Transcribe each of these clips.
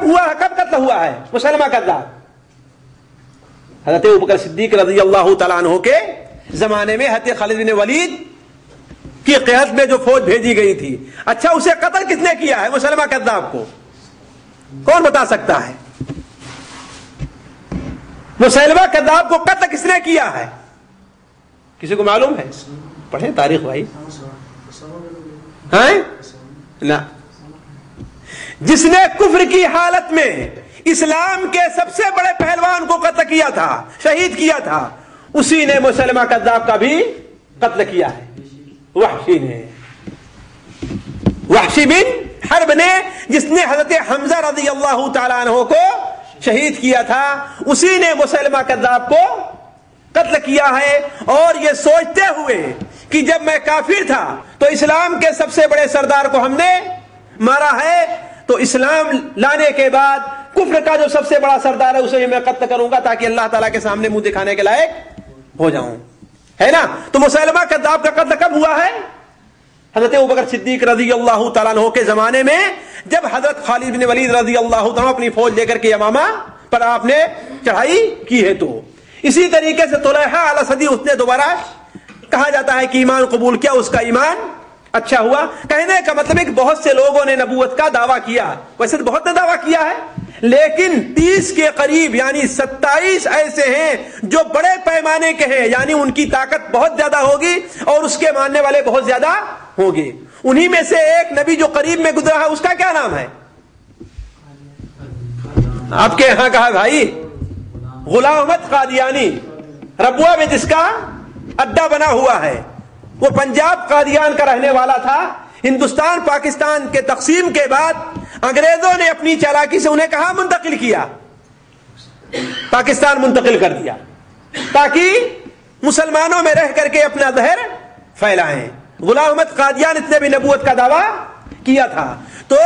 ہوا ہے؟ کب قتل ہوا ہے مسلمہ کذاب؟ حضرت ابوبکر صدیق رضی اللہ تعالیٰ عنہ کے زمانے میں حضرت خالد بن ولید کی قیادت میں جو فوج بھیجی گئی تھی، اچھا اسے قتل کس نے کیا ہے مسلمہ کذاب کو؟ کون بتا سکتا ہے؟ مسلمہ کذاب کو قتل کس نے کیا ہے؟ کسی کو معلوم ہے؟ پڑھیں تاریخ بھائی. نہ، جس نے کفر کی حالت میں اسلام کے سب سے بڑے پہلوان کو قتل کیا تھا، شہید کیا تھا، اسی نے مسلمہ کذاب کا بھی قتل کیا ہے. وحشی نے، وحشی بن حرب نے، جس نے حضرت حمزہ رضی اللہ تعالیٰ عنہ کو شہید کیا تھا، اسی نے مسلمہ کذاب کو قتل کیا ہے. اور یہ سوچتے ہوئے کہ جب میں کافر تھا تو اسلام کے سب سے بڑے سردار کو ہم نے مارا ہے، تو اسلام لانے کے بعد کفر کا جو سب سے بڑا سردار ہے اسے میں قتل کروں گا تاکہ اللہ تعالیٰ کے سامنے منہ دکھانے کے لائق ہو جاؤں، ہے نا. تو مسلمہ کذاب کا قتل کب ہوا ہے؟ حضرت ابوبکر صدیق رضی اللہ تعالیٰ عنہ کے زمانے میں، جب حضرت خالد بن ولید رضی اللہ تعالیٰ اپنی فوج لے کر کے یمامہ پر آپ نے چڑھائی کی ہے. تو اسی طریقے سے طلحہ الاسدی اس نے دوبارہ کہا جاتا ہے کہ ایمان قبول کیا، اس کا ایمان اچھا ہوا. کہنے کا مطلب ہے کہ بہت سے لوگوں نے نبوت کا دعویٰ کیا، ویسے تو بہت نے دعویٰ کیا ہے، لیکن 30 کے قریب یعنی 27 ایسے ہیں جو بڑے پیمانے کے ہیں، یعنی ان کی طاقت بہت زیادہ ہوگی اور اس کے ماننے والے بہت زیادہ ہوں گے. انہی میں سے ایک نبی جو قریب میں گزرا ہے، اس کا کیا نام ہے؟ آپ کے یہاں کا ہے بھائی، غلام احمد قادیانی، ربوہ میں جس کا اڈا بنا ہوا ہے. وہ پنجاب قادیان کا رہنے والا تھا. ہندوستان پاکستان کے تقسیم کے بعد انگریزوں نے اپنی چالاکی سے انہیں کہاں منتقل کیا؟ پاکستان منتقل کر دیا تاکہ مسلمانوں میں رہ کر کے اپنا زہر پھیلائیں. غلام احمد قادیان اس نے بھی نبوت کا دعویٰ کیا تھا. تو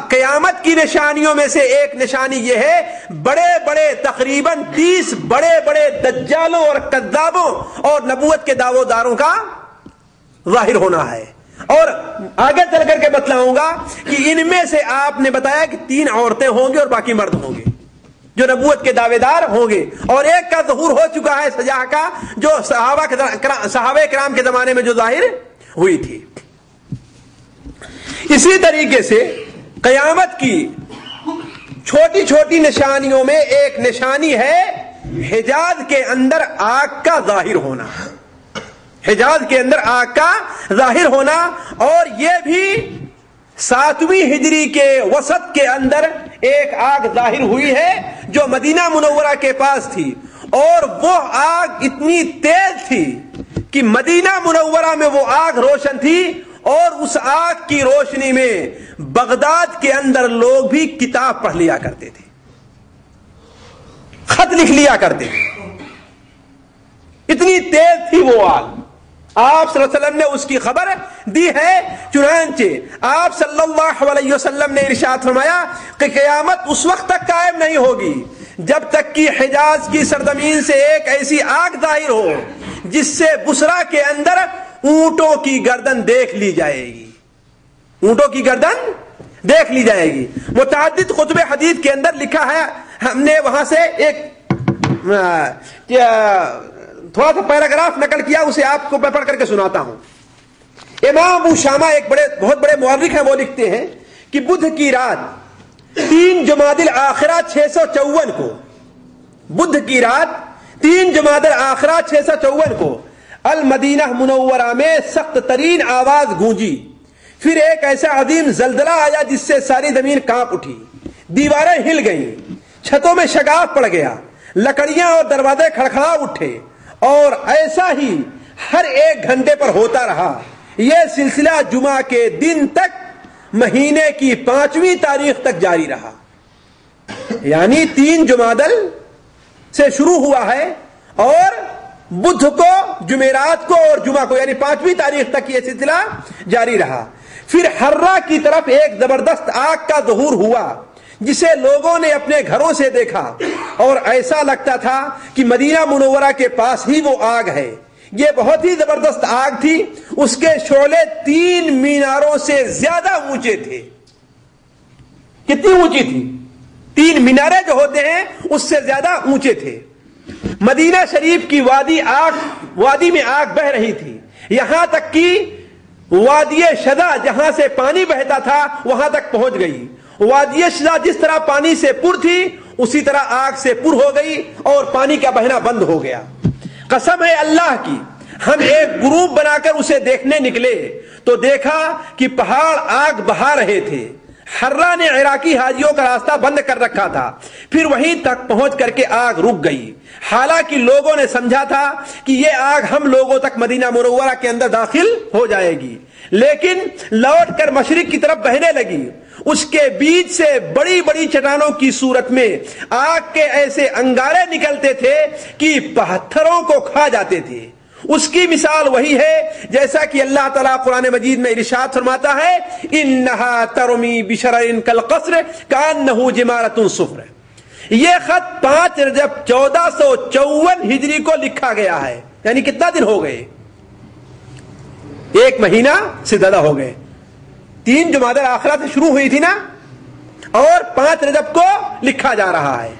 قیامت کی نشانیوں میں سے ایک نشانی یہ ہے، بڑے بڑے تقریباً 30 بڑے بڑے دجالوں اور کذابوں اور نبوت کے دعووں داروں کا ظاہر ہونا ہے. اور آگے چل کر کے بتلاؤں گا کہ ان میں سے آپ نے بتایا کہ 3 عورتیں ہوں گی اور باقی مرد ہوں گے جو نبوت کے دعوے دار ہوں گے، اور ایک کا ظہور ہو چکا ہے سجاہ کا، جو صحابہ کرام کے زمانے میں جو ظاہر ہوئی تھی. اسی طریقے سے قیامت کی چھوٹی چھوٹی نشانیوں میں ایک نشانی ہے حجاز کے اندر آگ کا ظاہر ہونا. حجاز کے اندر آگ کا ظاہر ہونا، اور یہ بھی 7ویں ہجری کے وسط کے اندر ایک آگ ظاہر ہوئی ہے جو مدینہ منورہ کے پاس تھی، اور وہ آگ اتنی تیز تھی کہ مدینہ منورہ میں وہ آگ روشن تھی، اور اس آگ کی روشنی میں بغداد کے اندر لوگ بھی کتاب پڑھ لیا کرتے تھے، خط لکھ لیا کرتے تھے. اتنی تیز تھی وہ آگ. آپ صلی اللہ علیہ وسلم نے اس کی خبر دی ہے. چنانچہ آپ صلی اللہ علیہ وسلم نے ارشاد فرمایا کہ قیامت اس وقت تک قائم نہیں ہوگی جب تک کہ حجاز کی سرزمین سے ایک ایسی آگ ظاہر ہو جس سے بصرہ کے اندر اونٹوں کی گردن دیکھ لی جائے گی. اونٹوں کی گردن دیکھ لی جائے گی. متعدد کتب حدیث کے اندر لکھا ہے، ہم نے وہاں سے ایک تھوڑا سا پیراگراف نقل کیا، اسے آپ کو میں پڑھ کر کے سناتا ہوں. امام ابو شامہ ایک بہت بڑے مورخ ہیں، وہ لکھتے ہیں کہ بدھ کی رات 3 جمادی الاخرہ 654 کو، بدھ کی رات 3 جمادی الاخرہ 654 کو المدینہ منورہ میں سخت ترین آواز گونجی. پھر ایک ایسا عظیم زلزلہ آیا جس سے ساری زمین کانپ اٹھی، دیواریں ہل گئیں، چھتوں میں شگاف پڑ گیا، لکڑیاں اور دروازے کھڑکھڑا اٹھے، اور ایسا ہی ہر 1 گھنٹے پر ہوتا رہا. یہ سلسلہ جمعہ کے دن تک مہینے کی 5ویں تاریخ تک جاری رہا. یعنی 3 جمادی سے شروع ہوا ہے اور بدھ کو، جمعرات کو اور جمعہ کو یعنی 5ویں تاریخ تک یہ سلسلہ جاری رہا. پھر حرہ کی طرف ایک زبردست آگ کا ظہور ہوا جسے لوگوں نے اپنے گھروں سے دیکھا، اور ایسا لگتا تھا کہ مدینہ منورہ کے پاس ہی وہ آگ ہے. یہ بہت ہی زبردست آگ تھی، اس کے شعلے 3 میناروں سے زیادہ اونچے تھے. کتنی اونچی تھی؟ 3 مینارے جو ہوتے ہیں اس سے زیادہ اونچے تھے. مدینہ شریف کی وادی میں آگ بہ رہی تھی، یہاں تک کہ وادی شذا جہاں سے پانی بہتا تھا وہاں تک پہنچ گئی. وادی شذا جس طرح پانی سے پر تھی اسی طرح آگ سے پر ہو گئی اور پانی کا بہنا بند ہو گیا. قسم ہے اللہ کی، ہم ایک گروپ بنا کر اسے دیکھنے نکلے تو دیکھا کہ پہاڑ آگ بہا رہے تھے. حرہ نے عراقی حاجیوں کا راستہ بند کر رکھا تھا، پھر وہیں تک پہنچ کر کے آگ رک گئی. حالانکہ لوگوں نے سمجھا تھا کہ یہ آگ ہم لوگوں تک مدینہ منورہ کے اندر داخل ہو جائے گی، لیکن لوٹ کر مشرق کی طرف بہنے لگی. اس کے بیچ سے بڑی بڑی چٹانوں کی صورت میں آگ کے ایسے انگارے نکلتے تھے کہ پتھروں کو کھا جاتے تھے. اس کی مثال وہی ہے جیسا کہ اللہ تعالیٰ قرآن مجید میں ارشاد فرماتا ہے، انہا ترمی بشرر کالقصر کانہ جمالۃ صفر. یہ خط 5 رجب 1454 ہجری کو لکھا گیا ہے. یعنی کتنا دن ہو گئے؟ 1 مہینہ سے زیادہ ہو گئے. 3 جمادی الاخرہ سے شروع ہوئی تھی نا، اور 5 رجب کو لکھا جا رہا ہے.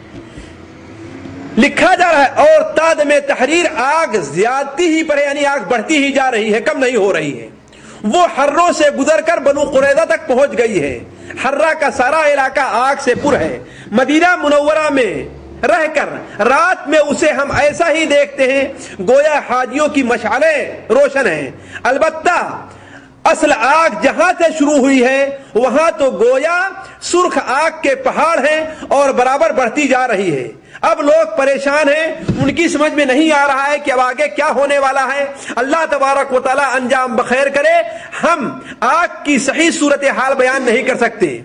اور تعداد میں تحریر آگ زیادتی ہی پر ہے، یعنی آگ بڑھتی ہی جا رہی ہے، کم نہیں ہو رہی ہے. وہ حروں سے گزر کر بنو قریظہ تک پہنچ گئی ہے. حرہ کا سارا علاقہ آگ سے پر ہے. مدینہ منورہ میں رہ کر رات میں اسے ہم ایسا ہی دیکھتے ہیں گویا حاجیوں کی مشعلیں روشن ہیں. البتہ اصل آگ جہاں سے شروع ہوئی ہے وہاں تو گویا سرخ آگ کے پہاڑ ہیں اور برابر بڑھتی جا رہی ہے. اب لوگ پریشان ہیں، ان کی سمجھ میں نہیں آ رہا ہے کہ اب آگے کیا ہونے والا ہے. اللہ تبارک و تعالی انجام بخیر کرے. ہم آگ کی صحیح صورتحال بیان نہیں کر سکتے،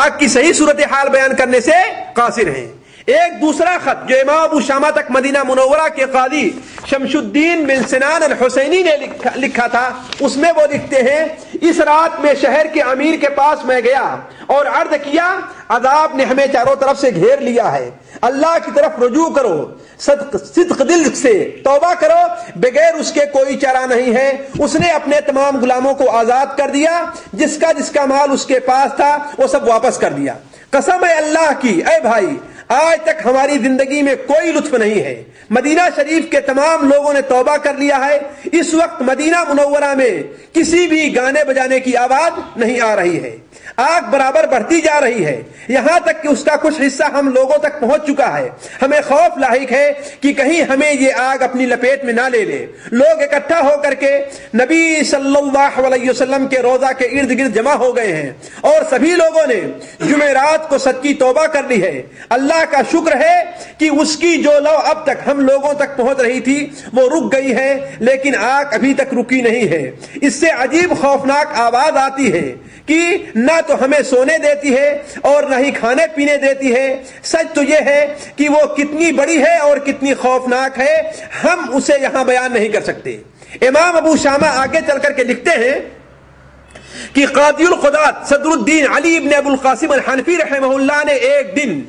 آگ کی صحیح صورتحال بیان کرنے سے قاصر ہیں. ایک دوسرا خط جو امام ابو شامہ تک مدینہ منورہ کے قاضی شمس الدین بن سنان الحسینی نے لکھا تھا، اس میں وہ لکھتے ہیں، اس رات میں شہر کے امیر کے پاس میں گیا اور عرض کیا، عذاب نے ہمیں چاروں طرف سے گھیر لیا ہے، اللہ کی طرف رجوع کرو، صدق دل سے توبہ کرو، بغیر اس کے کوئی چارہ نہیں ہے. اس نے اپنے تمام غلاموں کو آزاد کر دیا، جس کا مال اس کے پاس تھا وہ سب واپس کر دیا. قسم ہے اللہ کی، اے بھائی، آج تک ہماری زندگی میں کوئی لطف نہیں ہے. مدینہ شریف کے تمام لوگوں نے توبہ کر لیا ہے. اس وقت مدینہ منورہ میں کسی بھی گانے بجانے کی آواز نہیں آ رہی ہے. آگ برابر بڑھتی جا رہی ہے، یہاں تک کہ اس کا کچھ حصہ ہم لوگوں تک پہنچ چکا ہے. ہمیں خوف لاحق ہے کہ کہیں ہمیں یہ آگ اپنی لپیٹ میں نہ لے لے. لوگ اکٹھا ہو کر کے نبی صلی اللہ علیہ وسلم کے روضہ کے ارد گرد جمع ہو گئے ہیں اور سبھی لوگوں نے جمعرات کو سچی توبہ کر لی ہے. اللہ کا شکر ہے کہ اس کی جو لو اب تک ہم لوگوں تک پہنچ رہی تھی وہ رک گئی ہے، لیکن آگ ابھی تک رکی نہیں ہے. اس سے عجیب خوفناک آواز آتی ہے کہ نہ تو ہمیں سونے دیتی ہے اور نہ ہی کھانے پینے دیتی ہے. سچ تو یہ ہے کہ وہ کتنی بڑی ہے اور کتنی خوفناک ہے، ہم اسے یہاں بیان نہیں کر سکتے. امام ابو شامہ آگے چل کر کے لکھتے ہیں کہ قاضی القضات صدر الدین علی ابن ابو القاسم الحنفی رحمہ اللہ نے ایک دن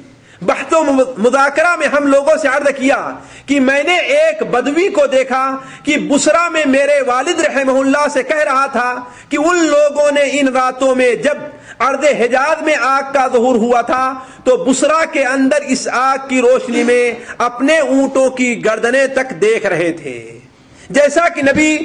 بحث و مذاکرہ میں ہم لوگوں سے عرض کیا کہ میں نے ایک بدوی کو دیکھا کہ بصرہ میں میرے والد رحمہ اللہ سے کہہ رہا تھا کہ ان لوگوں نے ان راتوں میں جب ارض حجاز میں آگ کا ظہور ہوا تھا تو بصرہ کے اندر اس آگ کی روشنی میں اپنے اونٹوں کی گردنیں تک دیکھ رہے تھے، جیسا کہ نبی